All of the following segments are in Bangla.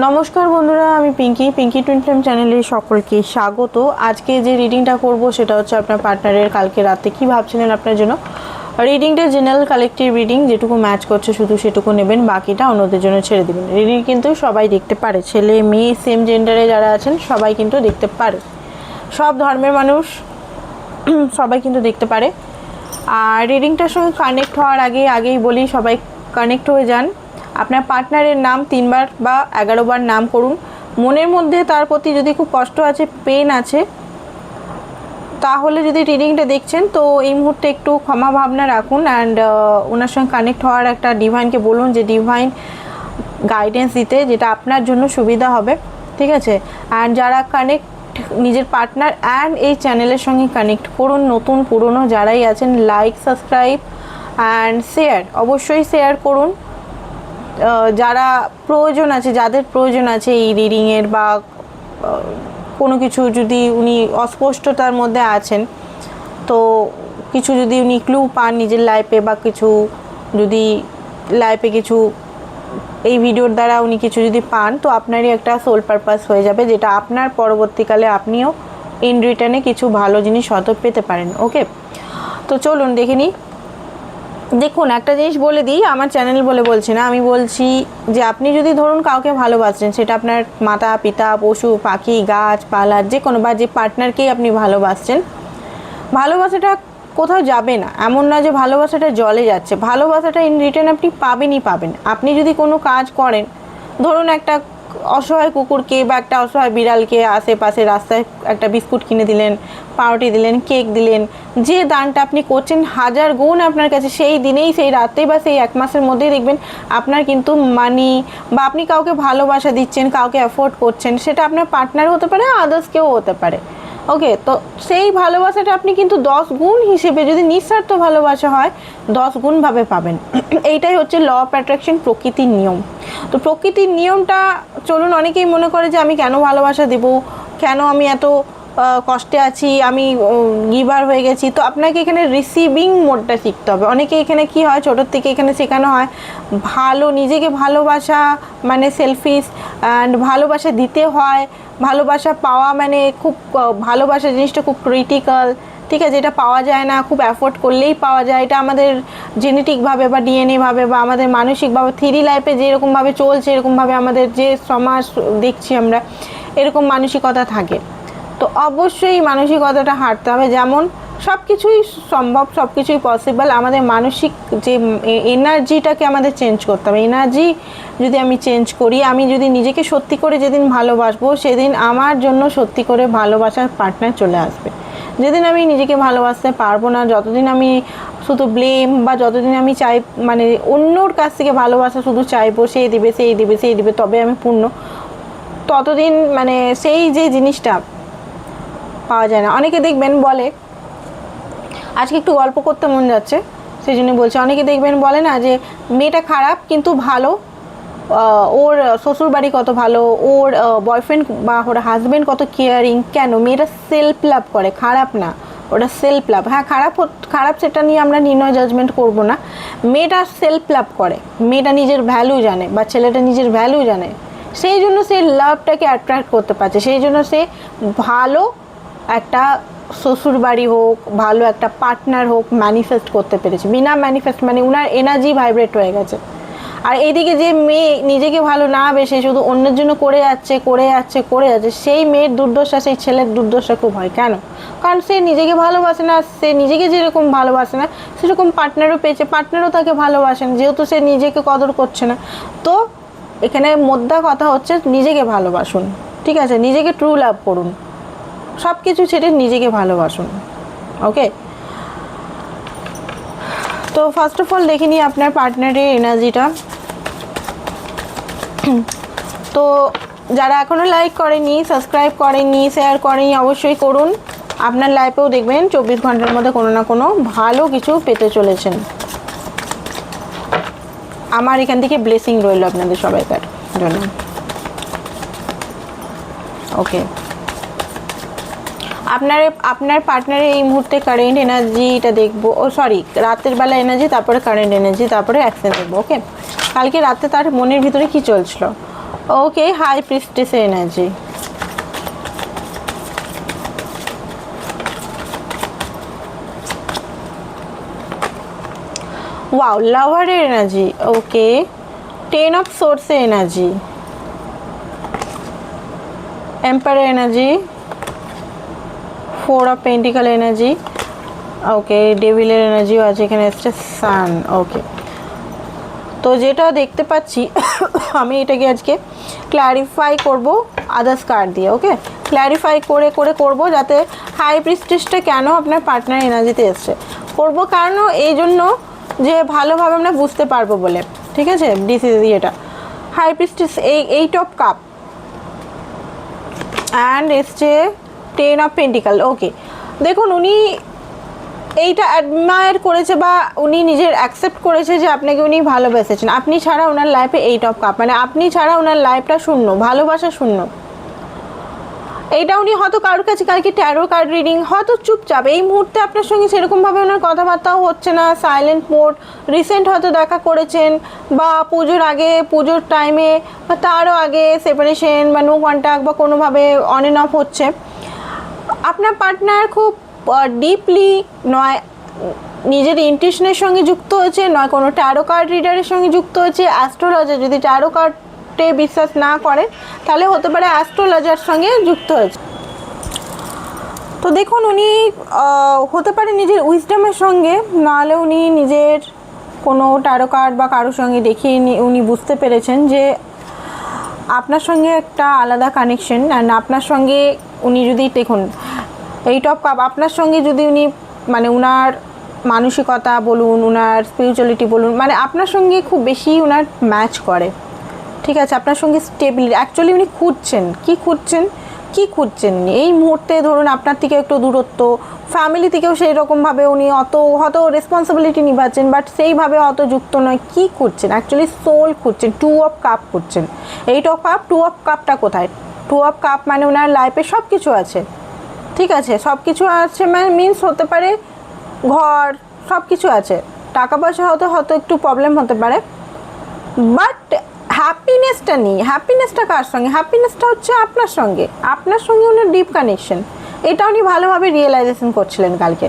নমস্কার বন্ধুরা, আমি পিঙ্কি টুইন ফ্লেম চ্যানেলে সকলকে স্বাগত। আজকে যে রিডিংটা করব সেটা হচ্ছে আপনার পার্টনারের কালকে রাতে কি ভাবছিলেন আপনার জন্য। রিডিংটা জেনারেল কালেকটিভ রিডিং, যেটুকু ম্যাচ করছে শুধু সেটুকু নেবেন, বাকিটা অন্যদের জন্য ছেড়ে দেবেন। রিডিং কিন্তু সবাই দেখতে পারে, ছেলে মেয়ে সেম জেন্ডারে যারা আছেন সবাই কিন্তু দেখতে পারে, সব ধর্মের মানুষ সবাই কিন্তু দেখতে পারে। আর রিডিংটার সঙ্গে কানেক্ট হওয়ার আগেই বলি, সবাই কানেক্ট হয়ে যান। আপনার পার্টনারের নাম 3 বার বা 11 বার নাম করুন। মনের মধ্যে তার প্রতি যদি খুব কষ্ট আছে, পেন আছে, তাহলে যদি রিডিংটা দেখছেন তো এই মুহূর্তে একটু ক্ষমা ভাবনা রাখুন অ্যান্ড ওনার সঙ্গে কানেক্ট হওয়ার একটা ডিভাইনকে বলুন যে ডিভাইন গাইডেন্স দিতে, যেটা আপনার জন্য সুবিধা হবে, ঠিক আছে। অ্যান্ড যারা কানেক্ট নিজের পার্টনার অ্যান্ড এই চ্যানেলের সঙ্গে কানেক্ট করুন, নতুন পুরনো যারাই আছেন, লাইক, সাবস্ক্রাইব অ্যান্ড শেয়ার, অবশ্যই শেয়ার করুন। যারা প্রয়োজন আছে, যাদের প্রয়োজন আছে এই রিডিংয়ের, বা কোনো কিছু যদি উনি অস্পষ্টতার মধ্যে আছেন, তো কিছু যদি উনি ক্লু পান নিজের লাইফে, বা কিছু যদি লাইফে কিছু এই ভিডিওর দ্বারা উনি কিছু যদি পান, তো আপনারই একটা সোল পারপাস হয়ে যাবে, যেটা আপনার পরবর্তীকালে আপনিও ইন রিটার্নে কিছু ভালো জিনিস হয়তো পেতে পারেন। ওকে, তো চলুন দেখে নিই। দেখুন, একটা জিনিস বলে দিই, আমার চ্যানেল বলে বলছি না, আমি বলছি যে আপনি যদি ধরুন কাউকে ভালোবাসছেন, সেটা আপনার মাতা পিতা, পশু পাখি, গাছপালা, যে কোনো, বা যে পার্টনারকেই আপনি ভালোবাসছেন, ভালোবাসাটা কোথাও যাবে না, এমন না যে ভালোবাসাটা জলে যাচ্ছে। ভালোবাসাটা ইন রিটার্ন আপনি পাবেনই পাবেন। আপনি যদি কোনো কাজ করেন, ধরুন একটা অসহায় কুকুরকে বা একটা অসহায় বিড়ালকে আশেপাশে রাস্তায় একটা বিস্কুট কিনে দিলেন, পাউরুটি দিলেন, কেক দিলেন, যে দানটা আপনি করছেন 1000 গুণ আপনার কাছে সেই দিনেই, সেই রাতে বা সেই 1 মাসের মধ্যেই দেখবেন আপনার কিন্তু মানি, বা আপনি কাউকে ভালোবাসা দিচ্ছেন, কাউকে অ্যাফোর্ড করছেন, সেটা আপনার পার্টনার হতে পারে, আদার্স কেউ হতে পারে। ওকে, তো সেই ভালোবাসাটা আপনি কিন্তু 10 গুণ হিসেবে, যদি নিঃস্বার্থ ভালোবাসা হয়, 10 গুণভাবে পাবেন। এইটাই হচ্ছে ল অফ অ্যাট্রাকশন, প্রকৃতির নিয়ম। তো প্রকৃতির নিয়মটা, চলুন, অনেকেই মনে করে যে আমি কেন ভালোবাসা দেব, কেন আমি এত কষ্টে আছি, আমি গিভার হয়ে গেছি। তো আপনাকে এখানে রিসিভিং মোডটা শিখতে হবে। অনেকে এখানে কি হয়, ছোটোর থেকে এখানে শেখানো হয় ভালো, নিজেকে ভালোবাসা মানে সেলফিশ, অ্যান্ড ভালোবাসা দিতে হয়, ভালোবাসা পাওয়া মানে খুব, ভালোবাসা জিনিসটা খুব ক্রিটিক্যাল, ঠিক আছে, এটা পাওয়া যায় না, খুব অ্যাফোর্ড করলেই পাওয়া যায়, এটা আমাদের জেনেটিকভাবে বা ডিএনএভাবে বা আমাদের মানসিকভাবে 3D লাইফে যেরকমভাবে চলছে, এরকমভাবে আমাদের যে সমাজ দেখছি আমরা, এরকম মানসিকতা থাকে। তো অবশ্যই মানসিকতাটা হাঁটতে হবে। যেমন সব কিছুই সম্ভব, সব কিছুই পসিবল, আমাদের মানসিক যে এনার্জিটাকে আমাদের চেঞ্জ করতে হবে। এনার্জি যদি আমি চেঞ্জ করি, আমি যদি নিজেকে সত্যি করে যেদিন ভালোবাসবো, সেদিন আমার জন্য সত্যি করে ভালোবাসার পার্টনার চলে আসবে। যেদিন আমি নিজেকে ভালোবাসতে পারবো না, যতদিন আমি শুধু ব্লেম, বা যতদিন আমি চাই মানে অন্যর কাছ থেকে ভালোবাসা শুধু চাইবো, সেই দিবে সেই দিবে সেই দিবে তবে আমি পূর্ণ, ততদিন মানে সেই যে জিনিসটা পাওয়া যায় না। অনেকে দেখবেন বলে, আজকে একটু গল্প করতে মন যাচ্ছে সেই জন্য বলছি, অনেকে দেখবেন বলে না যে মেয়েটা খারাপ কিন্তু ভালো, ওর শ্বশুরবাড়ি কত ভালো, ওর বয়ফ্রেন্ড বা ওর হাজব্যান্ড কত কেয়ারিং। কেন? মেয়েটা সেলফ লাভ করে, খারাপ না, ওটা সেলফ লাভ। হ্যাঁ, খারাপ সেটা নিয়ে আমরা নির্ণয় জাজমেন্ট করব না। মেয়েটা সেলফ লাভ করে, মেয়েটা নিজের ভ্যালু জানে, বা ছেলেটা নিজের ভ্যালু জানে, সেই জন্য সে লাভটাকে অ্যাট্রাক্ট করতে পারছে, সেই জন্য সে ভালো একটা শ্বশুরবাড়ি হোক, ভালো একটা পার্টনার হোক ম্যানিফেস্ট করতে পেরেছে। বিনা ম্যানিফেস্ট মানে উনার এনার্জি ভাইব্রেট হয়ে গেছে। আর এইদিকে যে মেয়ে নিজেকে ভালো না বেসে শুধু অন্যের জন্য করে যাচ্ছে, সেই মেয়ের দুর্দশা, সেই ছেলের দুর্দশা খুব হয়। কেন? কারণ সে নিজেকে ভালোবাসে না, সে নিজেকে যেরকম ভালোবাসে না সেরকম পার্টনারও পেয়েছে, পার্টনারও তাকে ভালোবাসেন, যেহেতু সে নিজেকে কদর করছে না। তো এখানে মোদ্দা কথা হচ্ছে নিজেকে ভালোবাসুন, ঠিক আছে, নিজেকে ট্রু লাভ করুন, সব কিছু ছেড়ে নিজেকে ভালোবাসুন। ওকে, তো ফার্স্ট অফ অল দেখে নিই আপনার পার্টনারের এনার্জিটা। তো যারা এখনও লাইক করেনি, সাবস্ক্রাইব করেনি, শেয়ার করেনি, অবশ্যই করুন। আপনার লাইফেও দেখবেন 24 ঘন্টার মধ্যে কোনো না কোনো ভালো কিছু পেতে চলেছেন। আমার এখান থেকে ব্লেসিং রইল আপনাদের সবাইকার জন্য। ওকে, আপনার পার্টনারের এই মুহূর্তে কারেন্ট এনার্জিটা দেখবো, রাতের বেলা এনার্জি, তারপরে কারেন্ট এনার্জি, তারপরে অ্যাকশন দেখবো। ওকে, কালকে রাতে তার মনের ভিতরে কি চলছিল। Okay, high priestess energy. Wow, লাভারের এনার্জি। ওকে, 10 অফ সোর্সের energy, empire energy, 4 of pentacle energy. Okay, ডেভিলের এনার্জিও আছে এখানে, এসছে সান। ওকে, তো যেটা দেখতে পাচ্ছি আমি এটাকে আজকে ক্ল্যারিফাই করব আদার্স কার্ড দিয়ে। ওকে, ক্ল্যারিফাই করে করে করব, যাতে হাই প্রিস্টেসটা কেন আপনার পার্টনার এনার্জিতে এসছে করব, কারণ এই জন্য যে ভালোভাবে আমরা বুঝতে পারবো বলে। ঠিক আছে, ডিসিজ এটা high priestess, eight of cup and এসছে 10 অফ পেন্টিকাল। ওকে, দেখুন উনি এইটা অ্যাডমায়ার করেছে বা উনি নিজের অ্যাকসেপ্ট করেছে যে আপনাকে উনি ভালোবেসেছেন। আপনি ছাড়া ওনার লাইফে 8 অফ কাপ, মানে আপনি ছাড়া ওনার লাইফটা শূন্য, ভালোবাসা শূন্য। এইটা উনি হয়তো কারোর কাছে কালকে ট্যারো কার্ড রিডিং, হয়তো চুপচাপ এই মুহূর্তে আপনার সঙ্গে সেরকমভাবে ওনার কথাবার্তাও হচ্ছে না, সাইলেন্ট মোড। রিসেন্ট হয়তো দেখা করেছেন বা পুজোর আগে, পুজোর টাইমে বা তারও আগে সেপারেশন বা নো কন্ট্যাক্ট বা কোনোভাবে অন অ্যান্ড অফ হচ্ছে। আপনার পার্টনার খুব ডিপলি নয় নিজের ইন্টিউশনের সঙ্গে যুক্ত হয়েছে, নয় কোনো ট্যারো কার্ড রিডারের সঙ্গে যুক্ত হয়েছে, অ্যাস্ট্রোলজার। যদি ট্যারো কার্ডে বিশ্বাস না করেন তাহলে হতে পারে অ্যাস্ট্রোলজার সঙ্গে যুক্ত হয়েছে। তো দেখুন উনি হতে পারে নিজের উইজডমের সঙ্গে, নাহলে উনি নিজের কোনো ট্যারো কার্ড বা কারোর সঙ্গে দেখিয়ে উনি বুঝতে পেরেছেন যে আপনার সঙ্গে একটা আলাদা কানেকশন। অ্যান্ড আপনার সঙ্গে উনি যদি দেখুন 8 অফ কাপ, আপনার সঙ্গে যদি উনি মানে উনার মানসিকতা বলুন, উনার স্পিরিচুয়ালিটি বলুন, মানে আপনার সঙ্গে খুব বেশি উনার ম্যাচ করে। ঠিক আছে, আপনার সঙ্গে স্টেবিলিটি অ্যাকচুয়ালি উনি খুঁজছেন। কি খুঁজছেন এই মুহূর্তে? ধরুন আপনার থেকে একটু দূরত্ব, ফ্যামিলি থেকেও সেই রকমভাবে উনি অত হয়তো রেসপন্সিবিলিটি নিভাচ্ছেন, বাট সেইভাবে অত যুক্ত নয়। কি খুঁজছেন? অ্যাকচুয়ালি সোল খুঁজছেন, 2 অফ কাপ খুঁজছেন। 8 অফ কাপ, 2 অফ কাপটা কোথায়? 2 অফ কাপ মানে ওনার লাইফে সব কিছু আছে। ঠিক আছে, সব কিছু আছে মানে মিন্স হতে পারে ঘর, সব কিছু আছে, টাকা পয়সা হয়তো একটু প্রবলেম হতে পারে, বাট হ্যাপিনেসটা নেই। হ্যাপিনেসটা কার সঙ্গে? হ্যাপিনেসটা হচ্ছে আপনার সঙ্গে উনি ডিপ কানেকশন, এটা উনি ভালোভাবে রিয়েলাইজেশন করছিলেন কালকে।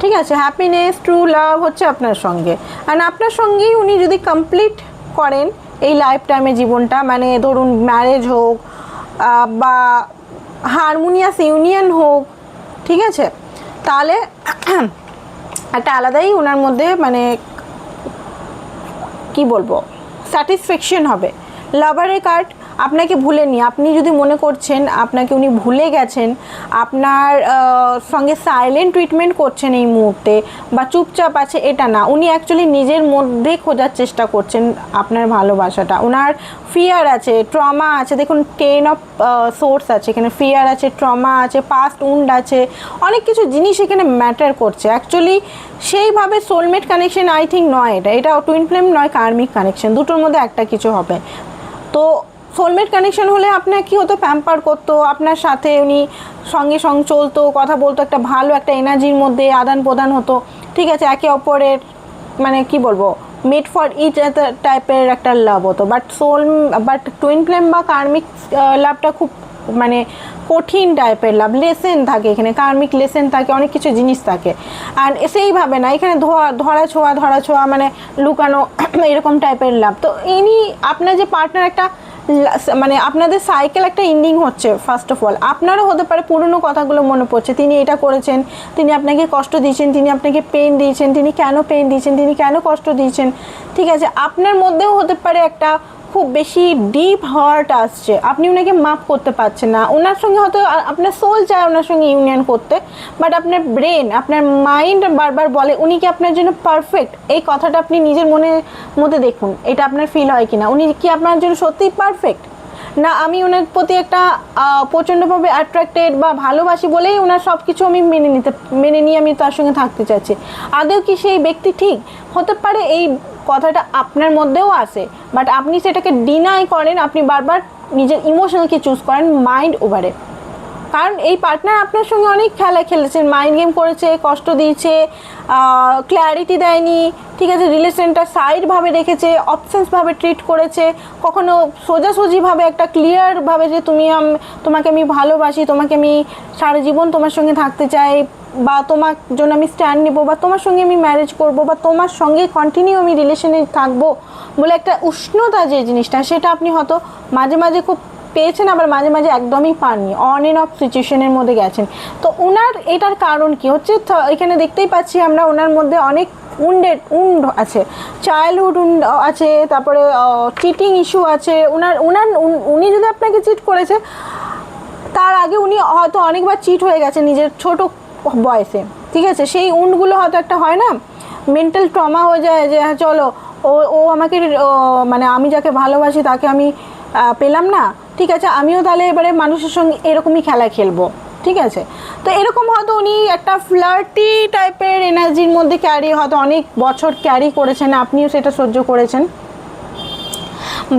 ঠিক আছে, হ্যাপিনেস, ট্রু লাভ হচ্ছে আপনার সঙ্গে। অ্যান্ড আপনার সঙ্গেই উনি যদি কমপ্লিট করেন এই লাইফ টাইমে জীবনটা, মানে ধরুন ম্যারেজ হোক বা হারমোনিয়াস ইউনিয়ন হোক, ঠিক আছে, তাহলে একটা আলাদাই ওনার মধ্যে মানে কি বলবো স্যাটিসফ্যাকশন হবে। লাভারের কার্ড আপনাকে ভুলেনি। আপনি যদি মনে করছেন আপনাকে উনি ভুলে গেছেন, আপনার সঙ্গে সাইলেন্ট ট্রিটমেন্ট করছেন এই মুহূর্তে বা চুপচাপ আছে, এটা না। উনি অ্যাকচুয়ালি নিজের মধ্যে খোঁজার চেষ্টা করছেন আপনার ভালোবাসাটা। ওনার ফিয়ার আছে, ট্রমা আছে। দেখুন 10 অফ সোর্স আছে এখানে, ফিয়ার আছে, ট্রমা আছে, পাস্ট উন্ড আছে, অনেক কিছু জিনিস এখানে ম্যাটার করছে। অ্যাকচুয়ালি সেইভাবে সোলমেট কানেকশন আই থিঙ্ক নয়, এটা টুইন ফ্লেম নয়, কার্মিক কানেকশন, দুটোর মধ্যে একটা কিছু হবে। তো সোলমেট কানেকশন হলে আপনার কী হতো, প্যাম্পার করতো আপনার সাথে, উনি সঙ্গে চলতো, কথা বলতো, একটা ভালো একটা এনার্জির মধ্যে আদান প্রদান হতো। ঠিক আছে, একে অপরের মানে কি বলবো মেড ফর ইচ টাইপের একটা লাভ হতো। বাট টুইন ফ্লেম বা কার্মিক লাভটা খুব মানে কঠিন টাইপের লাভ, লেসেন থাকে এখানে, কার্মিক লেসেন থাকে, অনেক কিছু জিনিস থাকে। আর সেইভাবে না, এখানে ধরা ছোঁয়া মানে লুকানো এরকম টাইপের লাভ। তো ইনি আপনার যে পার্টনার একটা মানে আপনাদের সাইকেল একটা এন্ডিং হচ্ছে। ফার্স্ট অফ অল আপনারও হতে পারে পুরনো কথাগুলো মনে পড়ছে, তিনি এটা করেছেন, তিনি আপনাকে কষ্ট দিয়েছেন, তিনি আপনাকে পেন দিয়েছেন, তিনি কেন পেন দিয়েছেন, তিনি কেন কষ্ট দিয়েছেন। ঠিক আছে, আপনার মধ্যেও হতে পারে একটা খুব বেশি ডিপ হার্ট আসছে, আপনি ওনাকে মাপ করতে পারছেন না। ওনার সঙ্গে হয়তো আপনার সোল চায় ওনার সঙ্গে ইউনিয়ন করতে, বাট আপনার ব্রেন, আপনার মাইন্ড বারবার বলে উনি কি আপনার জন্য পারফেক্ট। এই কথাটা আপনি নিজের মনের মধ্যে দেখুন, এটা আপনার ফিল হয় কিনা, উনি কি আপনার জন্য সত্যিই পারফেক্ট, না আমি ওনার প্রতি একটা প্রচণ্ডভাবে অ্যাট্রাক্টেড বা ভালোবাসি বলেই ওনার সব কিছু আমি মেনে নিয়ে আমি তার সঙ্গে থাকতে চাচ্ছি। আদৌ কি সেই ব্যক্তি ঠিক? হতে পারে এই কথাটা আপনার মধ্যেও আসে, বাট আপনি সেটাকে ডিনাই করেন, আপনি বারবার নিজের ইমোশনালকে চুজ করেন মাইন্ড ওভারে। কারণ এই পার্টনার আপনার সঙ্গে অনেক খেলা খেলেছেন, মাইন্ড গেম করেছে, কষ্ট দিয়েছে, ক্ল্যারিটি দেয়নি, ঠিক আছে, রিলেশনটা সাইডভাবে রেখেছে, অপশনসভাবে ট্রিট করেছে, কখনো সোজাসুজিভাবে একটা ক্লিয়ারভাবে যে তোমাকে আমি ভালোবাসি, তোমাকে আমি সারা জীবন তোমার সঙ্গে থাকতে চাই, বা তোমার জন্য আমি স্ট্যান্ড নেবো, বা তোমার সঙ্গে আমি ম্যারেজ করব, বা তোমার সঙ্গে কন্টিনিউ আমি রিলেশনে থাকবো বলে একটা উষ্ণতা যে জিনিসটা, সেটা আপনি হয়তো মাঝে মাঝে খুব পেয়েছেন, আবার মাঝে মাঝে একদমই পাননি, অন এন্ড অফ সিচুয়েশনের মধ্যে গেছেন। তো ওনার এটার কারণ কি হচ্ছে, এখানে দেখতেই পাচ্ছি আমরা ওনার মধ্যে অনেক উন্ড আছে, চাইল্ডহুড উন্ড আছে, তারপরে চিটিং ইস্যু আছে। উনি যদি আপনাকে চিট করেছে, তার আগে উনি হয়তো অনেকবার চিট হয়ে গেছে নিজের ছোট বয়সে, ঠিক আছে, সেই উন্ডগুলো হয়তো একটা হয় না, মেন্টাল ট্রমা হয়ে যায় যে হ্যাঁ চলো ও আমাকে মানে আমি যাকে ভালোবাসি তাকে আমি পেলাম না, ঠিক আছে, আমিও তাহলে এবারে মানুষের সঙ্গে এরকমই খেলা খেলবো, ঠিক আছে। তো এরকম হয়তো উনি একটা ফ্লার্টি টাইপের এনার্জির মধ্যে হয়তো অনেক বছর ক্যারি করেছেন, আপনিও সেটা সহ্য করেছেন।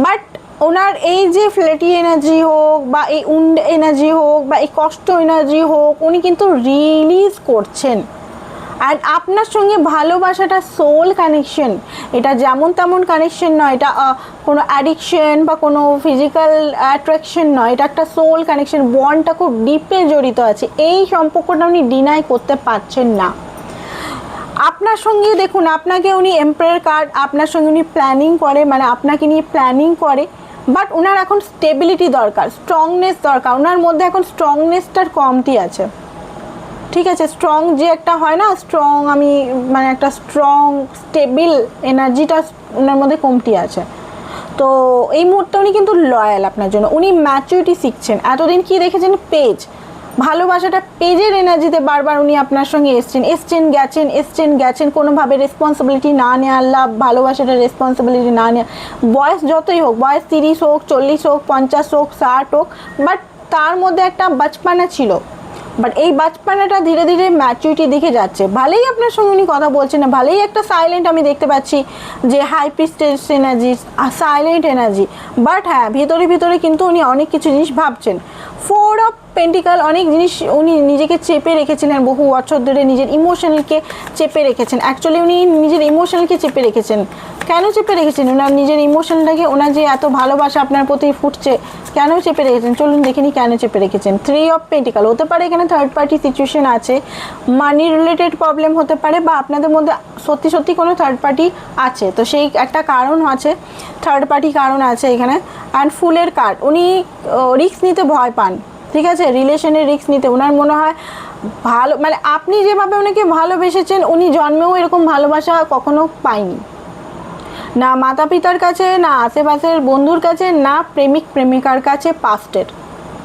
বাট ওনার এই যে ফ্ল্যাটি এনার্জি হোক, বা এই উন্ড এনার্জি হোক, বা এই কষ্ট এনার্জি হোক, উনি কিন্তু রিলিজ করছেন। আর আপনার সঙ্গে ভালোবাসাটা সোল কানেকশন, এটা যেমন তেমন কানেকশন নয়, এটা কোনো অ্যাডিকশন বা কোনো ফিজিক্যাল অ্যাট্রাকশন নয়, এটা একটা সোল কানেকশন, বন্ডটা খুব ডিপে জড়িত আছে। এই সম্পর্কটা উনি ডিনাই করতে পারছেন না। আপনার সঙ্গে দেখুন, আপনাকে উনি এম্পায়ার কার্ড, আপনার সঙ্গে উনি প্ল্যানিং করে, মানে আপনাকে নিয়ে প্ল্যানিং করে, বাট ওনার এখন স্টেবিলিটি দরকার, স্ট্রংনেস দরকার। ওনার মধ্যে এখন স্ট্রংনেসটার কমতি আছে, ঠিক আছে, স্ট্রং যে একটা হয় না, স্ট্রং আমি মানে একটা স্ট্রং স্টেবিল এনার্জিটা ওনার মধ্যে কমতি আছে। তো এই মুহূর্তে উনি কিন্তু লয়াল আপনার জন্য, উনি ম্যাচুরিটি শিখছেন। এতদিন কি দেখেছেন, পেজ, ভালোবাসাটা পেজের এনার্জিতে বারবার উনি আপনার সঙ্গে এসছেন গেছেন, কোনোভাবে রেসপন্সিবিলিটি না নেওয়া, লাভ ভালোবাসাটা রেসপন্সিবিলিটি না নেওয়া, বয়স যতই হোক, বয়স 30 হোক, 40 হোক, 50 হোক, 60 হোক, বাট তার মধ্যে একটা বাচপানা ছিল, বাট এই বাচপানাটা ধীরে ধীরে ম্যাচুরিটি দিকে যাচ্ছে। ভালোই আপনার সঙ্গে উনি কথা বলছেন না, ভালোই একটা সাইলেন্ট আমি দেখতে পাচ্ছি যে high priestess energy, silent energy, but হ্যাঁ ভিতরে কিন্তু উনি অনেক কিছু জিনিস ভাবছেন। 4 অফ পেন্টিকাল, অনেক জিনিস উনি নিজেকে চেপে রেখেছিলেন বহু বছর ধরে, নিজের ইমোশনালকে চেপে রেখেছেন। অ্যাকচুয়ালি উনি নিজের ইমোশনালকে চেপে রেখেছেন। কেন চেপে রেখেছেন ওনার নিজের ইমোশনটাকে? ওনার যে এত ভালোবাসা আপনার প্রতি ফুটছে, কেন চেপে রেখেছেন? চলুন দেখিনি কেন চেপে রেখেছেন। 3 অফ পেন্টিকাল, হতে পারে এখানে থার্ড পার্টি সিচুয়েশন আছে, মানি রিলেটেড প্রবলেম হতে পারে, বা আপনাদের মধ্যে সত্যি কোনো থার্ড পার্টি আছে, তো সেই একটা কারণ আছে, থার্ড পার্টি কারণ আছে এখানে। অ্যান্ড ফুলের কার্ড, উনি রিস্ক নিতে ভয় পান, ঠিক আছে, রিলেশনের রিস্ক নিতে ওনার মনে হয় ভালো, মানে আপনি যেভাবে ওনাকে ভালোবেসেছেন, উনি জন্মেও এরকম ভালোবাসা কখনো পায়নি, না মাতা পিতার কাছে, না আশেপাশের বন্ধুর কাছে, না প্রেমিক প্রেমিকার কাছে পাস্টের,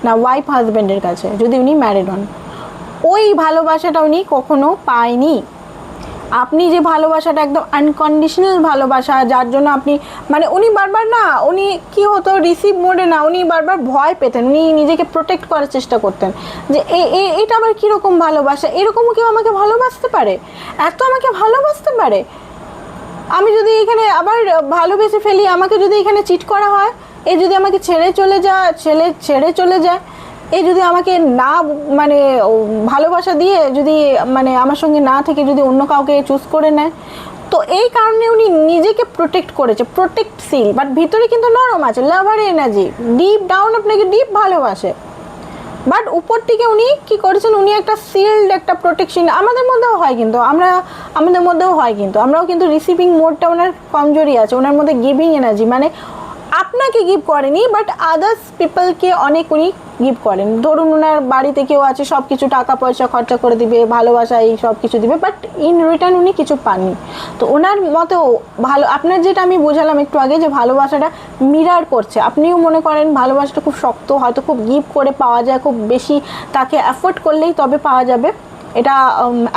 না ওয়াইফ হাজব্যান্ডের কাছে, যদি উনি ম্যারিড হন। ওই ভালোবাসাটা উনি কখনো পায়নি। আপনি যে ভালোবাসাটা একদম আনকন্ডিশনাল ভালোবাসা, যার জন্য আপনি মানে উনি বারবার না, উনি কি হতো রিসিভ মোডে না, উনি বারবার ভয় পেতেন, উনি নিজেকে প্রোটেক্ট করার চেষ্টা করতেন যে এটা আবার কীরকম ভালোবাসা, এরকমও কেউ আমাকে ভালোবাসতে পারে, এত আমাকে ভালোবাসতে পারে, আমি যদি এখানে আবার ভালোবেসে ফেলি, আমাকে যদি এখানে চিট করা হয়, এ যদি আমাকে ছেড়ে চলে যায়, এ যদি আমাকে না মানে ভালোবাসা দিয়ে যদি মানে আমার সঙ্গে না থেকে যদি অন্য কাউকে চুজ করে নেয়, তো এই কারণে উনি নিজেকে প্রোটেক্ট করেছে, প্রোটেক্টশীল, বাট ভিতরে কিন্তু নরম আছে, লাভার এনার্জি, ডিপ ডাউন আপনাকে ডিপ ভালোবাসে, বাট উপর থেকে উনি কি করেছেন, উনি একটা শিল্ড, একটা প্রোটেকশন আমাদের মধ্যেও হয়, কিন্তু আমরাও কিন্তু রিসিভিং মোডটা ওনার কমজোরি আছে, ওনার মধ্যে গিভিং এনার্জি, মানে আপনাকে গিভ করেনি, বাট আদার্স পিপলকে অনেক উনি গিভ করেন। ধরুন ওনার বাড়িতে কেউ আছে, সব কিছু টাকা পয়সা খরচা করে দিবে, ভালোবাসা এই সব কিছু দিবে, বাট ইন রিটার্ন উনি কিছু পাননি। তো ওনার মতেও ভালো, আপনার যেটা আমি বোঝালাম একটু আগে, যে ভালোবাসাটা মিরার করছে, আপনিও মনে করেন ভালোবাসাটা খুব শক্ত, হয়তো খুব গিভ করে পাওয়া যায়, খুব বেশি তাকে অ্যাফোর্ড করলেই তবে পাওয়া যাবে, এটা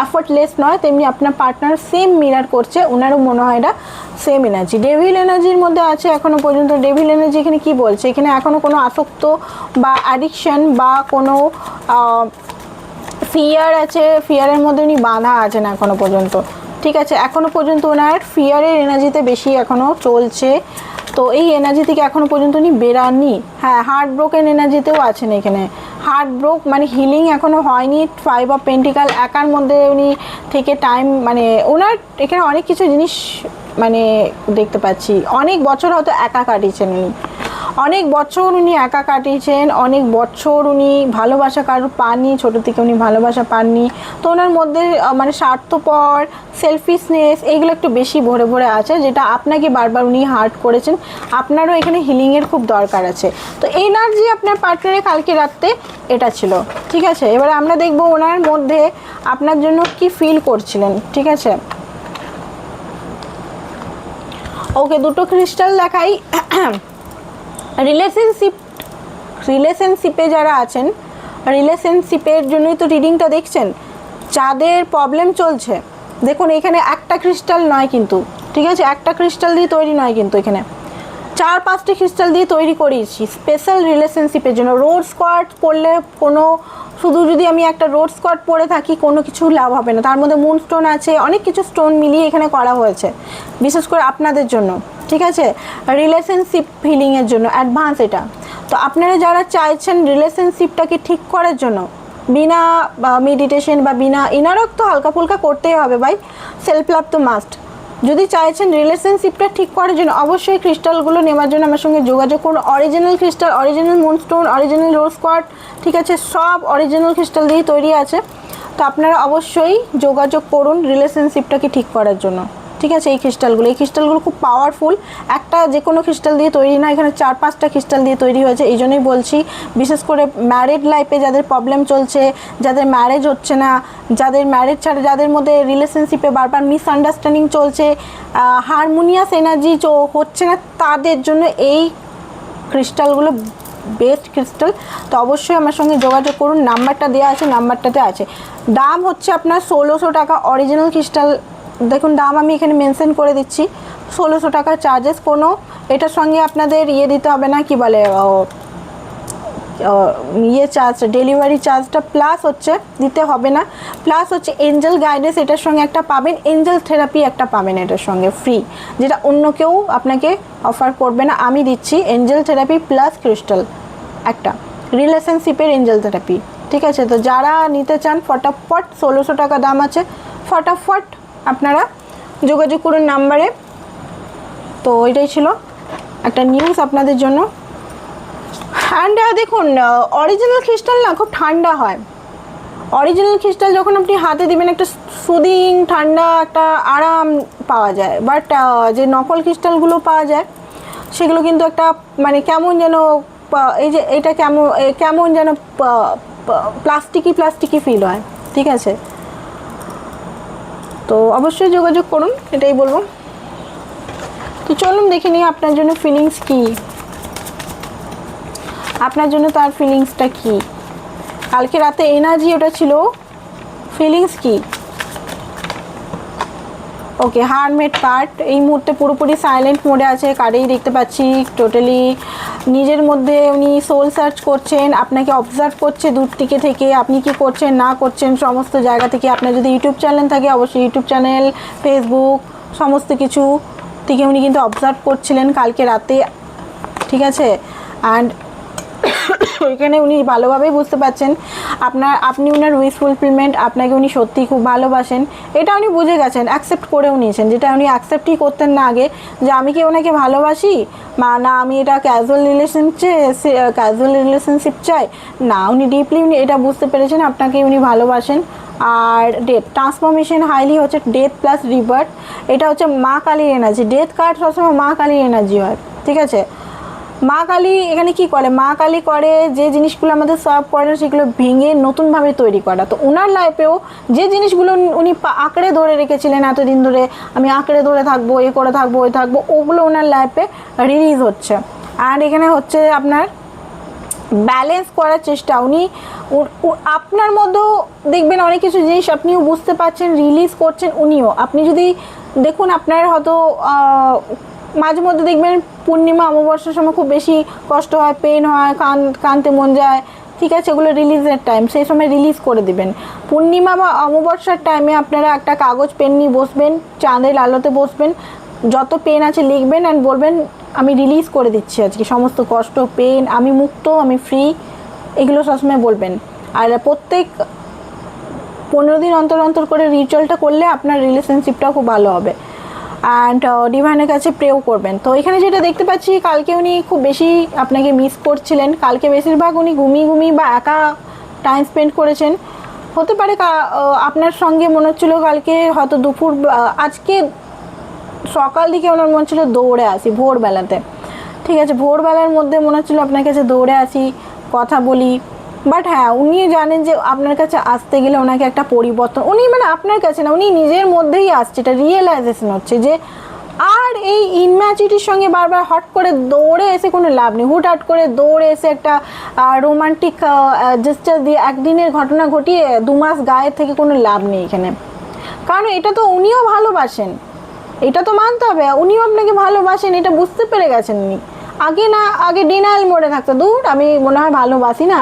এফোর্টলেস নয়, তেমনি আপনার পার্টনার সেম মিরার করছে, ওনারও মনে হয় এটা সেম এনার্জি। ডেভিল এনার্জির মধ্যে আছে এখনও পর্যন্ত। ডেভিল এনার্জি এখানে কী বলছে, এখানে এখনও কোনো আসক্ত বা অ্যাডিকশন বা কোনো ফিয়ার আছে, ফিয়ারের মধ্যে উনি বাঁধা আছেন এখনও পর্যন্ত, ঠিক আছে, এখনও পর্যন্ত ওনার ফিয়ারের এনার্জিতে বেশি এখনও চলছে। তো এই এনার্জি থেকে এখনও পর্যন্ত উনি বেরাননি। হ্যাঁ, হার্ট ব্রোকেন এনার্জিতেও আছেন এখানে। হার্ট ব্রোক মানে হিলিং এখনও হয়নি। 5 অফ পেন্টিকাল একার মধ্যে উনি থেকে টাইম, মানে ওনার এখানে অনেক কিছু জিনিস মানে দেখতে পাচ্ছি। অনেক বছর হয়তো একা কাটিয়েছেন উনি, অনেক বছর উনি একা কাটিয়েছেন, অনেক বছর উনি ভালোবাসা কারোর পাননি, ছোটো থেকে উনি ভালোবাসা পাননি। তো ওনার মধ্যে মানে স্বার্থপর, সেলফিশনেস এইগুলো একটু বেশি ভরে ভরে আছে, যেটা আপনাকে বারবার উনি হার্ট করেছেন। আপনারও এখানে হিলিংয়ের খুব দরকার আছে। তো এনার্জি আপনার পার্টনারের কালকে রাত্রে এটা ছিল, ঠিক আছে। এবারে আমরা দেখব ওনার মধ্যে আপনার জন্য কি ফিল করছিলেন, ঠিক আছে। ওকে, দুটো ক্রিস্টাল দেখাই। রিলেশনশিপে যারা আছেন, রিলেশনশিপের জন্যই তো রিডিংটা দেখছেন। যাদের প্রবলেম চলছে, দেখুন এখানে একটা ক্রিস্টাল নয় কিন্তু, ঠিক আছে, একটা ক্রিস্টাল দিয়ে তৈরি নয় কিন্তু, এখানে 4-5টি ক্রিস্টাল দিয়ে তৈরি করিয়েছি স্পেশাল রিলেশনশিপের জন্য। রোড স্কোয়াড পড়লে কোনো, শুধু যদি আমি একটা রোড স্কোয়াড পরে থাকি কোনো কিছু লাভ হবে না। তার মধ্যে মুন স্টোন আছে, অনেক কিছু স্টোন মিলিয়ে এখানে করা হয়েছে, বিশেষ করে আপনাদের জন্য, ঠিক আছে, রিলেশনশিপ হিলিংয়ের জন্য অ্যাডভান্স এটা। তো আপনারা যারা চাইছেন রিলেশনশিপটাকে ঠিক করার জন্য, বিনা মেডিটেশন বা বিনা ইনারক তো হালকা ফুলকা করতেই হবে ভাই, সেলফ লাভ তো মাস্ট। যদি চাইছেন রিলেশনশিপটা ঠিক করার জন্য, অবশ্যই ক্রিস্টালগুলো নেওয়ার জন্য আমার সঙ্গে যোগাযোগ করুন। Original crystal, original moonstone, original rose quartz, ঠিক আছে, সব অরিজিনাল ক্রিস্টাল দিয়েই তৈরি আছে। তো আপনারা অবশ্যই যোগাযোগ করুন রিলেশনশিপটাকে ঠিক করার জন্য, ঠিক আছে। এই ক্রিস্টালগুলো খুব পাওয়ারফুল। একটা যে কোনো ক্রিস্টাল দিয়ে তৈরি না, এখানে 4-5টা ক্রিস্টাল দিয়ে তৈরি হয়েছে। এই জন্যই বলছি, বিশেষ করে ম্যারিড লাইফে যাদের প্রবলেম চলছে, যাদের ম্যারেজ হচ্ছে না, যাদের ম্যারেজ ছাড়া, যাদের মধ্যে রিলেশনশিপে বারবার মিসআন্ডারস্ট্যান্ডিং চলছে, হারমোনিয়াস এনার্জি হচ্ছে না, তাদের জন্য এই ক্রিস্টালগুলো বেস্ট ক্রিস্টাল। তো অবশ্যই আমার সঙ্গে যোগাযোগ করুন, নাম্বারটা দেওয়া আছে, নাম্বারটাতে আছে। দাম হচ্ছে আপনার 1600 টাকা অরিজিনাল ক্রিস্টাল। দেখুন দাম আমি এখানে মেনশন করে দিচ্ছি, 1600 টাকা চার্জেস। কোনো এটার সঙ্গে আপনাদের ইয়ে দিতে হবে না, কি বলে ইয়ে চার্জ, ডেলিভারি চার্জটা প্লাস হচ্ছে দিতে হবে না। প্লাস হচ্ছে এঞ্জেল গাইডেন্স এটার সঙ্গে একটা পাবেন, এঞ্জেল থেরাপি একটা পাবেন এটার সঙ্গে ফ্রি, যেটা অন্য কেউ আপনাকে অফার করবে না, আমি দিচ্ছি। এঞ্জেল থেরাপি প্লাস ক্রিস্টাল একটা, রিলেশনশিপের এঞ্জেল থেরাপি, ঠিক আছে। তো যারা নিতে চান ফটাফট, 1600 টাকা দাম আছে, ফটাফট আপনারা যোগাযোগ করুন নাম্বারে। তো এটাই ছিল একটা নিউজ আপনাদের জন্য। অ্যান্ড দেখুন অরিজিনাল ক্রিস্টাল না খুব ঠান্ডা হয়। অরিজিনাল ক্রিস্টাল যখন আপনি হাতে দিবেন একটা সুদিং ঠান্ডা একটা আরাম পাওয়া যায়। বাট যে নকল ক্রিস্টালগুলো পাওয়া যায় সেগুলো কিন্তু একটা মানে কেমন যেন, এই যে এটা কেমন যেন প্লাস্টিকি ফিল হয়, ঠিক আছে। তো অবশ্যই যোগাযোগ করুন, এটাই বলবো। তো চলুন দেখে নিই আপনার জন্য ফিলিংস কি, আপনার জন্য তার ফিলিংসটা কি, কালকে রাতে এনার্জি ওটা ছিল, ফিলিংস কি। ওকে, হারমেট কার্ড এই মুহূর্তে পুরোপুরি সাইলেন্ট মোডে আছে, কার্ডেই দেখতে পাচ্ছি টোটালি নিজের মধ্যে উনি সোল সার্চ করছেন, আপনাকে অবজার্ভ করছে দূর থেকে আপনি কি করছেন না করছেন সমস্ত জায়গা থেকে। আপনার যদি ইউটিউব চ্যানেল থাকে অবশ্যই ইউটিউব চ্যানেল, ফেসবুক সমস্ত কিছু থেকে উনি কিন্তু অবজার্ভ করছিলেন কালকে রাতে, ঠিক আছে। অ্যান্ড ওইখানে উনি ভালোভাবেই বুঝতে পারছেন আপনি ওনার উইশ ফুলফিলমেন্ট, আপনাকে উনি সত্যিই খুব ভালোবাসেন, এটা উনি বুঝে গেছেন, অ্যাকসেপ্ট করেও নিয়েছেন, যেটা উনি অ্যাকসেপ্টই করতেন না আগে, যে আমি কি ওনাকে ভালোবাসি না আমি এটা ক্যাজুয়াল রিলেশনশিপ চাই না। উনি ডিপলি উনি এটা বুঝতে পেরেছেন আপনাকে উনি ভালোবাসেন। আর ডেথ ট্রান্সফরমেশন হাইলি হচ্ছে ডেথ প্লাস রিবার্থ, এটা হচ্ছে মা কালীর এনার্জি। ডেথ কার্ড সবসময় মা কালীর এনার্জি হয়, ঠিক আছে। মা কালী এখানে কি করে, মা কালী করে যে জিনিসগুলো আমাদের সার্ভ করে সেগুলো ভেঙে নতুনভাবে তৈরি করা। তো ওনার লাইফেও যে জিনিসগুলো উনি আঁকড়ে ধরে রেখেছিলেন এতদিন ধরে, আমি আঁকড়ে ধরে থাকবো, এ করে থাকবো, ওই থাকবো, ওগুলো ওনার লাইফে রিলিজ হচ্ছে। আর এখানে হচ্ছে আপনার ব্যালেন্স করার চেষ্টা, উনি আপনার মধ্যেও দেখবেন অনেক কিছু জিনিস আপনিও বুঝতে পারছেন, রিলিজ করছেন উনিও। আপনি যদি দেখুন আপনার হয়তো মাঝে মধ্যে দেখবেন পূর্ণিমা অমাবস্যার সময় খুব বেশি কষ্ট হয়, পেন হয়, কানতে মন যায়, ঠিক আছে, এগুলো রিলিজের টাইম, সেই সময় রিলিজ করে দিবেন। পূর্ণিমা বা অমাবস্যার টাইমে আপনারা একটা কাগজ পেন নিয়ে বসবেন, চাঁদের আলোতে বসবেন, যত পেন আছে লিখবেন অ্যান্ড বলবেন আমি রিলিজ করে দিচ্ছি আজকে সমস্ত কষ্ট, পেন, আমি মুক্ত, আমি ফ্রি, এগুলো সবসময় বলবেন। আর প্রত্যেক 15 দিন অন্তর অন্তর করে রিচুয়ালটা করলে আপনার রিলেশনশিপটাও খুব ভালো হবে। অ্যান্ড ডিভাইনের কাছে প্রেও করবেন। তো এখানে যেটা দেখতে পাচ্ছি, কালকে উনি খুব বেশি আপনাকে মিস করছিলেন। কালকে বেশিরভাগ উনি ঘুমিয়ে বা একা টাইম স্পেন্ড করেছেন। হতে পারে আপনার সঙ্গে মনে হচ্ছিলো কালকে হয়তো দুপুর, আজকে সকাল দিকে ওনার মনে হচ্ছিলো দৌড়ে আসি ভোরবেলাতে, ঠিক আছে, ভোরবেলার মধ্যে মনে হচ্ছিলো আপনার কাছে দৌড়ে আসি, কথা বলি। বাট হ্যাঁ, উনি জানেন যে আপনার কাছে আসতে গেলে ওনাকে একটা পরিবর্তন, উনি মানে আপনার কাছে না, উনি নিজের মধ্যেই আসছে, এটা রিয়েলাইজেশন হচ্ছে যে আর এই ইনম্যাচুরিটির সঙ্গে বারবার হট করে দৌড়ে এসে কোনো লাভ নেই। হুটহাট করে দৌড়ে এসে একটা রোমান্টিক জেস্টার দিয়ে একদিনের ঘটনা ঘটিয়ে 2 মাস গায়ের থেকে কোনো লাভ নেই এখানে। কারণ এটা তো উনিও ভালোবাসেন, এটা তো মানতে হবে, উনিও আপনাকে ভালোবাসেন, এটা বুঝতে পেরে গেছেন উনি। আগে ডিনায়াল মোডে থাকতো, দূর আমি মনে হয় ভালোবাসি না,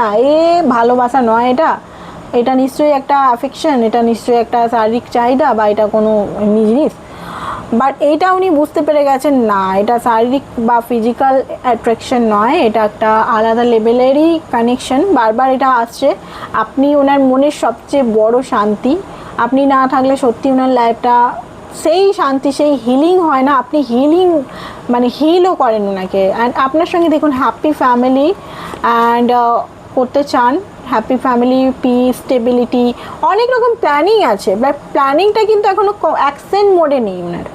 ভালোবাসা নয় এটা নিশ্চয়ই একটা অ্যাফেকশন, এটা নিশ্চয়ই একটা শারীরিক চাহিদা বা এটা কোনো এমনি জিনিস। বাট এইটা উনি বুঝতে পেরে গেছেন না, এটা শারীরিক বা ফিজিক্যাল অ্যাট্রাকশন নয়, এটা একটা আলাদা লেভেলেরই কানেকশন। বারবার এটা আসছে। আপনি ওনার মনের সবচেয়ে বড় শান্তি। আপনি না থাকলে সত্যি ওনার লাইফটা সেই শান্তি, সেই হিলিং হয় না, আপনি হিলও করেন ওনাকে। অ্যান্ড আপনার সঙ্গে দেখুন হ্যাপি ফ্যামিলি অ্যান্ড করতে চান, হ্যাপি ফ্যামিলি, পিস, স্টেবিলিটি, অনেক রকম প্ল্যানিং আছে। বাট প্ল্যানিংটা কিন্তু এখনও অ্যাকশন মোডে নেই, ওনার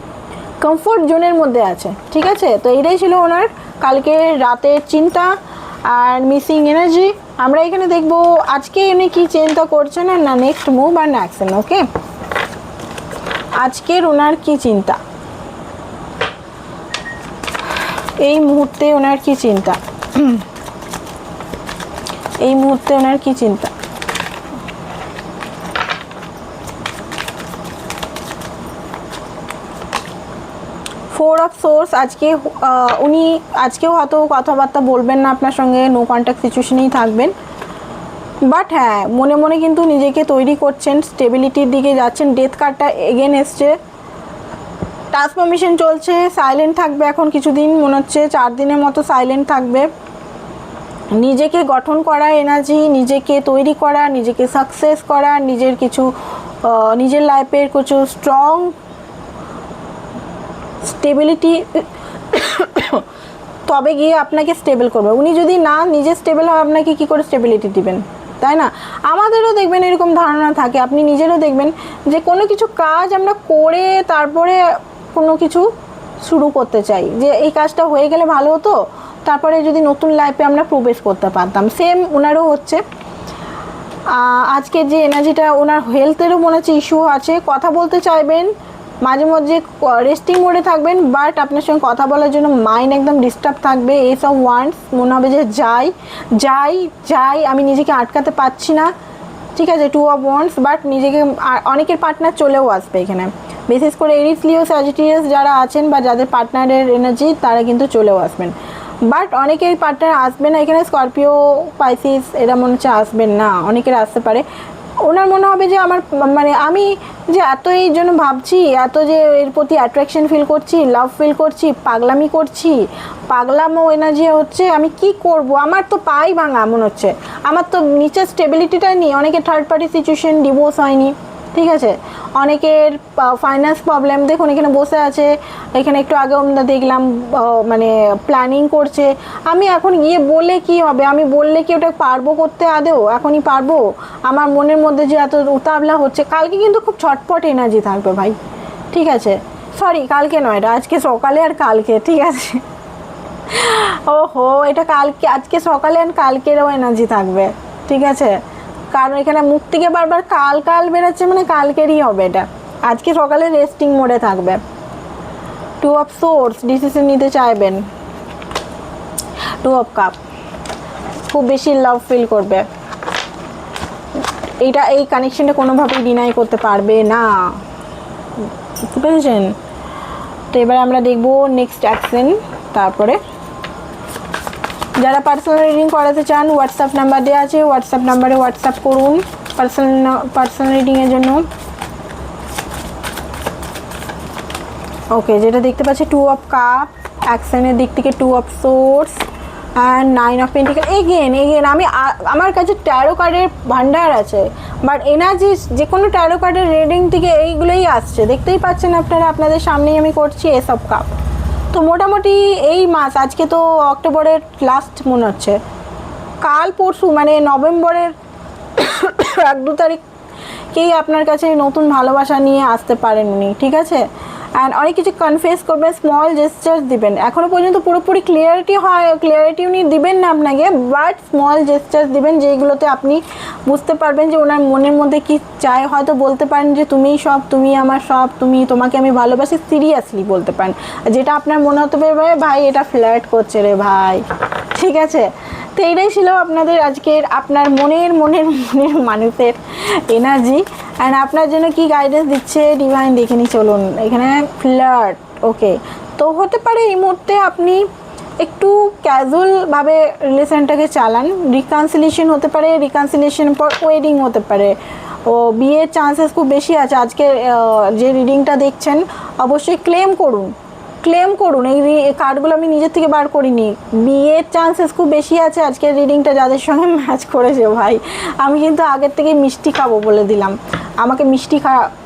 কমফোর্ট জোনের মধ্যে আছে, ঠিক আছে। তো এটাই ছিল ওনার কালকে রাতের চিন্তা আর মিসিং এনার্জি। আমরা এখানে দেখবো আজকে উনি কী চিন্তা করছেন আর না নেক্সট মুভ আর না অ্যাকশন। ওকে, আজকের ওনার কি চিন্তা, এই মুহূর্তে ওনার কি চিন্তা, এই মুহূর্তে ওনার কি চিন্তা। ফোর অফ সোর্স, উনি আজকেও হয়তো কথাবার্তা বলবেন না আপনার সঙ্গে, নো কন্ট্যাক্ট সিচুয়েশনেই থাকবেন। বাট হ্যাঁ, মনে মনে কিন্তু নিজেকে তৈরি করছেন, স্টেবিলিটির দিকে যাচ্ছেন। ডেথ কার্ডটা এগেন এসছে, ট্রান্সফরমেশন চলছে, সাইলেন্ট থাকবে এখন কিছুদিন, মনে হচ্ছে 4 দিনের মতো সাইলেন্ট থাকবে। নিজেকে গঠন করা এনার্জি, নিজেকে তৈরি করা, নিজেকে সাকসেস করা, নিজের লাইফের কিছু স্ট্রং স্টেবিলিটি, তবে গিয়ে আপনাকে স্টেবল করবে। উনি যদি না নিজে স্টেবল হয়, আপনাকে কী করে স্টেবিলিটি দিবেন, তাই না? আমাদেরও দেখবেন এরকম ধারণা থাকে, আপনি নিজেরও দেখবেন যে কোনো কিছু কাজ আমরা করে তারপরে কোনো কিছু শুরু করতে চাই, যে এই কাজটা হয়ে গেলে ভালো হতো, তারপরে যদি নতুন লাইফে আমরা প্রবেশ করতে পারতাম। সেম ওনারও হচ্ছে। আজকে যে এনার্জিটা, ওনার হেলথেরও মনে হচ্ছে ইস্যু আছে, কথা বলতে চাইবেন, মাঝে মধ্যে রেস্টিং মোডে থাকবেন, বাট আপনার সঙ্গে কথা বলার জন্য মাইন্ড একদম ডিস্টার্ব থাকবে। এইসব ওয়ান্টস মনে হবে যে যাই আমি নিজেকে আটকাতে পারছি না, ঠিক আছে, 2 অফ ওয়ান্টস। বাট নিজেকে অনেকের পার্টনার চলেও আসবে এখানে, বিশেষ করে এরিস, লিও, স্যাজিটেরিয়াস যারা আছেন বা যাদের পার্টনারের এনার্জি, তারা কিন্তু চলেও আসবেন। বাট অনেকের পার্টনার আসবে না এখানে, স্করপিও, পাইসিস এরা মনে হচ্ছে আসবেন না, অনেকের আসতে পারে। ওনার মনে হবে যে আমি যে এত এই জন্য ভাবছি, এত যে এর প্রতি অ্যাট্রাকশন ফিল করছি, লাভ ফিল করছি, পাগলামি করছি, পাগলামো এনার্জি হচ্ছে, আমি কি করব, আমার তো পাই ভাঙা মনে হচ্ছে, আমার তো নিচের স্টেবিলিটিটা নেই। অনেকে থার্ড পার্টি সিচুয়েশন, ডিভোর্স হয়নি, ঠিক আছে, অনেকের ফাইন্যান্স প্রবলেম, দেখুন এখানে বসে আছে, এখানে একটু আগেও আমরা দেখলাম প্ল্যানিং করছে। আমি এখন গিয়ে বললে কি হবে, আমি বললে কি ওটা পারবো করতে, আদেও এখনই পারবো? আমার মনের মধ্যে যে এত উতাবলা হচ্ছে, কালকে কিন্তু খুব ছটপট এনার্জি থাকবে ভাই, ঠিক আছে, সরি কালকে নয়, এটা আজকে সকালে আর কালকে, ঠিক আছে, ওহো এটা কালকে, আজকে সকালে আর কালকেরও এনার্জি থাকবে, ঠিক আছে, কারণ এখানে মুখ থেকে বারবার কাল বেরোচ্ছে, মানে কালকেরই হবে এটা। আজকে সকালে রেস্টিং মোডে থাকবে। 2 অফ সোর্স, ডিসিশন নিতে চাইবেন। 2 অফ কাপ, খুব বেশি লাভ ফিল করবে, এই কানেকশনটা কোনোভাবেই ডিনাই করতে পারবে না, বুঝতে পেরেছেন? তো এবার আমরা দেখবো নেক্সট অ্যাকশন। তারপরে যারা পার্সোনাল রিডিং করাতে চান, হোয়াটসঅ্যাপ নাম্বার দেওয়া আছে, হোয়াটসঅ্যাপ নাম্বারে হোয়াটসঅ্যাপ করুন পার্সোনাল রিডিংয়ের জন্য। ওকে, যেটা দেখতে পাচ্ছি 2 অফ কাপ, অ্যাকশনের দিক থেকে 2 of swords and 9 of pentacle. Again আমি আমার কাছে ট্যারো কার্ডের ভান্ডার আছে, বাট এনার্জি যে কোনো ট্যারো কার্ডের রিডিং থেকে এইগুলোই আসছে, দেখতেই পাচ্ছেন আপনারা, আপনাদের সামনেই আমি করছি এস অফ কাপ। তো মোটামুটি এই মাস, আজকে তো অক্টোবরের লাস্ট মনে হচ্ছে, কাল পরশু মানে নভেম্বরের 1-2 তারিখকেই আপনার কাছে নতুন ভালোবাসা নিয়ে আসতে পারেন উনি, ঠিক আছে। অ্যান্ড অনেক কিছু কনফেস করবেন, স্মল জেস্টার্স দিবেন। এখনও পর্যন্ত পুরোপুরি ক্লিয়ারিটি উনি দিবেন না আপনাকে, বাট স্মল জেস্টার্স দিবেন যেইগুলোতে আপনি বুঝতে পারবেন যে ওনার মনের মধ্যে কি চায়। হয়তো বলতে পারেন যে তুমিই সব, তুমি আমার সব, তোমাকে আমি ভালোবাসি, সিরিয়াসলি বলতে পারেন। যেটা আপনার মনে হতে পারে ভাই এটা ফ্ল্যাট করছে রে ভাই, ঠিক আছে। তো এইটাই ছিল আপনাদের আজকের আপনার মনের মানুষের এনার্জি। অ্যান্ড আপনার জন্য কি গাইডেন্স দিচ্ছে ডিভাইন দেখে নি চলুন। এখানে ফ্লার্ট, ওকে, তো হতে পারে এই মুহূর্তে আপনি একটু ক্যাজুয়ালভাবে রিলেশনটাকে চালান, রিকনসিলিয়েশন হতে পারে, রিকনসিলিয়েশন পর ওয়েডিং হতে পারে, ও বিয়ের চান্সেস খুব বেশি আছে। আজকে যে রিডিংটা দেখছেন অবশ্যই ক্লেম করুন, এই কার্ডগুলো আমি নিজের থেকে বার করিনি। বিয়ের চান্সেস খুব বেশি আছে আজকের রিডিংটা যাদের সঙ্গে ম্যাচ করেছে ভাই। আমি কিন্তু আগের থেকে মিষ্টি খাবো বলে দিলাম, আমাকে মিষ্টি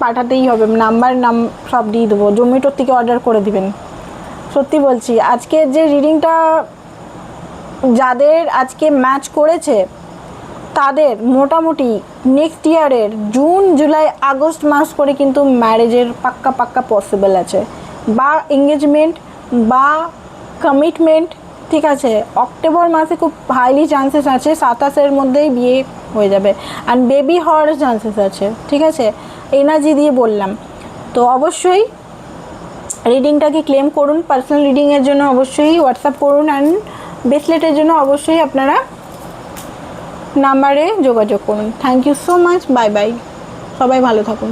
পাঠাতেই হবে, নাম্বার সব দিয়ে দেবো, জোম্যাটোর থেকে অর্ডার করে দিবেন। সত্যি বলছি, আজকের যে রিডিংটা যাদের আজকে ম্যাচ করেছে তাদের মোটামুটি নেক্সট ইয়ারের জুন জুলাই আগস্ট মাস করে কিন্তু ম্যারেজের পাক্কা পসিবল আছে, বা এঙ্গেজমেন্ট বা কমিটমেন্ট, ঠিক আছে। অক্টোবর মাসে খুব হাইলি চান্সেস আছে, 27-এর মধ্যেই বিয়ে হয়ে যাবে, অ্যান্ড বেবি হওয়ার চান্সেস আছে, ঠিক আছে। এনার্জি দিয়ে বললাম। তো অবশ্যই রিডিংটাকে ক্লেম করুন। পার্সোনাল রিডিংয়ের জন্য অবশ্যই হোয়াটসঅ্যাপ করুন, অ্যান্ড ব্রেসলেটের জন্য অবশ্যই আপনারা নাম্বারে যোগাযোগ করুন। Thank you so much, bye bye, সবাই ভালো থাকুন।